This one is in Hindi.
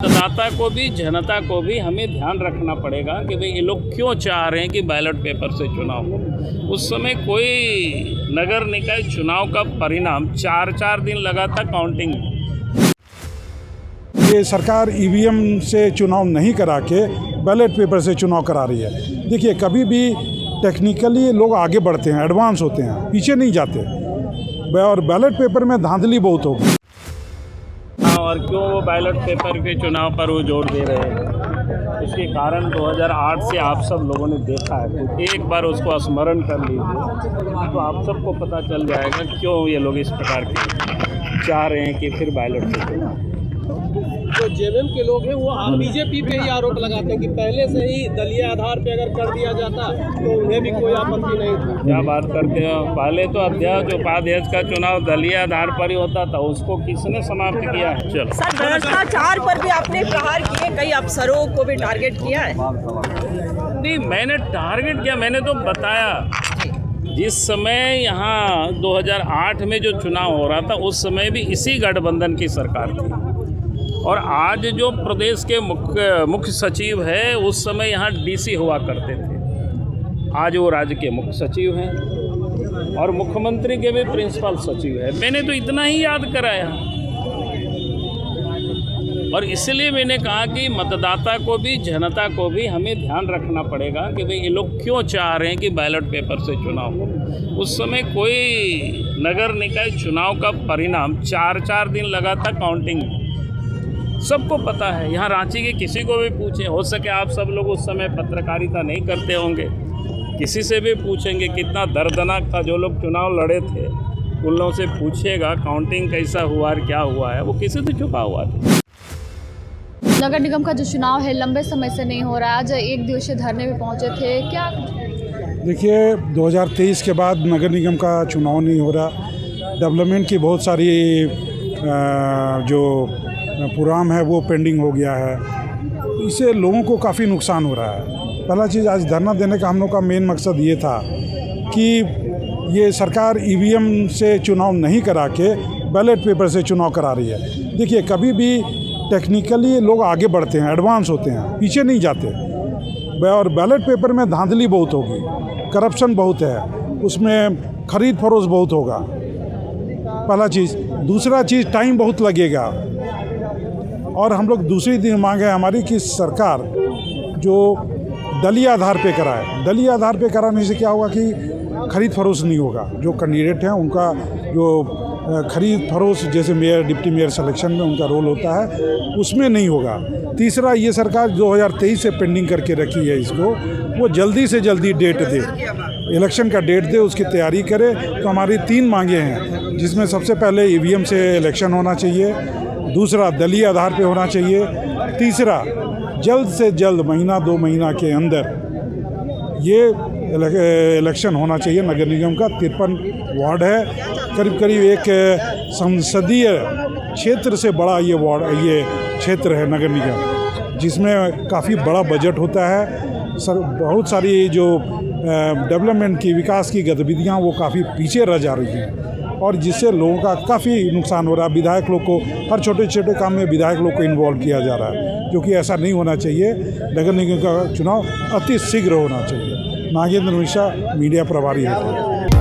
मतदाता को भी जनता को भी हमें ध्यान रखना पड़ेगा कि भाई ये लोग क्यों चाह रहे हैं कि बैलेट पेपर से चुनाव हो। उस समय कोई नगर निकाय चुनाव का परिणाम 4-4 दिन लगा था काउंटिंग। ये सरकार ईवीएम से चुनाव नहीं करा के बैलेट पेपर से चुनाव करा रही है। देखिए, कभी भी टेक्निकली लोग आगे बढ़ते हैं, एडवांस होते हैं, पीछे नहीं जाते। और बैलेट पेपर में धांधली बहुत होगी। और क्यों वो बैलेट पेपर के चुनाव पर वो जोर दे रहे हैं, इसके कारण 2008 से आप सब लोगों ने देखा है। तो एक बार उसको स्मरण कर लीजिए तो आप सबको पता चल जाएगा क्यों ये लोग इस प्रकार के चाह रहे हैं कि फिर बैलेट पेपर। जो जेएमएम के लोग हैं वो बीजेपी पे ही आरोप लगाते हैं कि पहले से ही दलीय आधार पे अगर कर दिया जाता तो उन्हें भी कोई आपत्ति नहीं थी। क्या बात करते हो, पहले तो अध्यक्ष उपाध्यक्ष का चुनाव दलीय आधार पर ही होता था, उसको किसने समाप्त किया है? चलो सर, भ्रष्टाचार पर भी आपने प्रहार किए, कई अफसरों को भी टारगेट किया है? नहीं, मैंने टारगेट किया, मैंने तो बताया जिस समय यहाँ 2008 में जो चुनाव हो रहा था उस समय भी इसी गठबंधन की सरकार थी। और आज जो प्रदेश के मुख्य सचिव है उस समय यहाँ डीसी हुआ करते थे, आज वो राज्य के मुख्य सचिव हैं और मुख्यमंत्री के भी प्रिंसिपल सचिव है। मैंने तो इतना ही याद कराया और इसलिए मैंने कहा कि मतदाता को भी जनता को भी हमें ध्यान रखना पड़ेगा कि भाई ये लोग क्यों चाह रहे हैं कि बैलेट पेपर से चुनाव हो। उस समय कोई नगर निकाय चुनाव का परिणाम 4-4 दिन लगा था काउंटिंग। सबको पता है, यहाँ रांची के किसी को भी पूछे, हो सके आप सब लोग उस समय पत्रकारिता नहीं करते होंगे, किसी से भी पूछेंगे कितना दर्दनाक था। जो लोग चुनाव लड़े थे उन लोगों से पूछिएगा काउंटिंग कैसा हुआ और क्या हुआ है, वो किसी से छुपा हुआ था। नगर निगम का जो चुनाव है लंबे समय से नहीं हो रहा, आज एक दिवसीय धरने में पहुंचे थे, क्या? देखिए, 2023 के बाद नगर निगम का चुनाव नहीं हो रहा। डेवलपमेंट की बहुत सारी जो प्रोग्राम है वो पेंडिंग हो गया है। इससे लोगों को काफ़ी नुकसान हो रहा है। पहला चीज़, आज धरना देने का हम लोग का मेन मकसद ये था कि ये सरकार ईवीएम से चुनाव नहीं करा के बैलेट पेपर से चुनाव करा रही है। देखिए, कभी भी टेक्निकली लोग आगे बढ़ते हैं, एडवांस होते हैं, पीछे नहीं जाते। और बैलेट पेपर में धांधली बहुत होगी, करप्शन बहुत है, उसमें खरीद फरोख्त बहुत होगा, पहला चीज़। दूसरा चीज़, टाइम बहुत लगेगा। और हम लोग दूसरी दिन मांग है हमारी कि सरकार जो दलीय आधार पे कराए। दलीय आधार पे कराने से क्या होगा कि खरीद फरोख्त नहीं होगा। जो कैंडिडेट हैं उनका जो खरीद फरोख्त, जैसे मेयर डिप्टी मेयर सिलेक्शन में उनका रोल होता है, उसमें नहीं होगा। तीसरा, ये सरकार 2023 से पेंडिंग करके रखी है, इसको वो जल्दी से जल्दी डेट दे, इलेक्शन का डेट दे, उसकी तैयारी करे। तो हमारी 3 मांगे हैं, जिसमें सबसे पहले ईवीएम से इलेक्शन होना चाहिए, दूसरा दलीय आधार पे होना चाहिए, तीसरा जल्द से जल्द महीना 2 महीना के अंदर ये इलेक्शन होना चाहिए। नगर निगम का 53 वार्ड है, करीब करीब एक संसदीय क्षेत्र से बड़ा ये वार्ड, ये क्षेत्र है नगर निगम, जिसमें काफ़ी बड़ा बजट होता है। बहुत सारी जो डेवलपमेंट की, विकास की गतिविधियाँ वो काफ़ी पीछे रह जा रही हैं और जिससे लोगों का काफ़ी नुकसान हो रहा है। विधायक लोग को, हर छोटे छोटे काम में विधायक लोग को इन्वॉल्व किया जा रहा है, जो कि ऐसा नहीं होना चाहिए। नगर निगम का चुनाव अति शीघ्र होना चाहिए। नागेंद्र मिश्रा, मीडिया प्रभारी हेतु।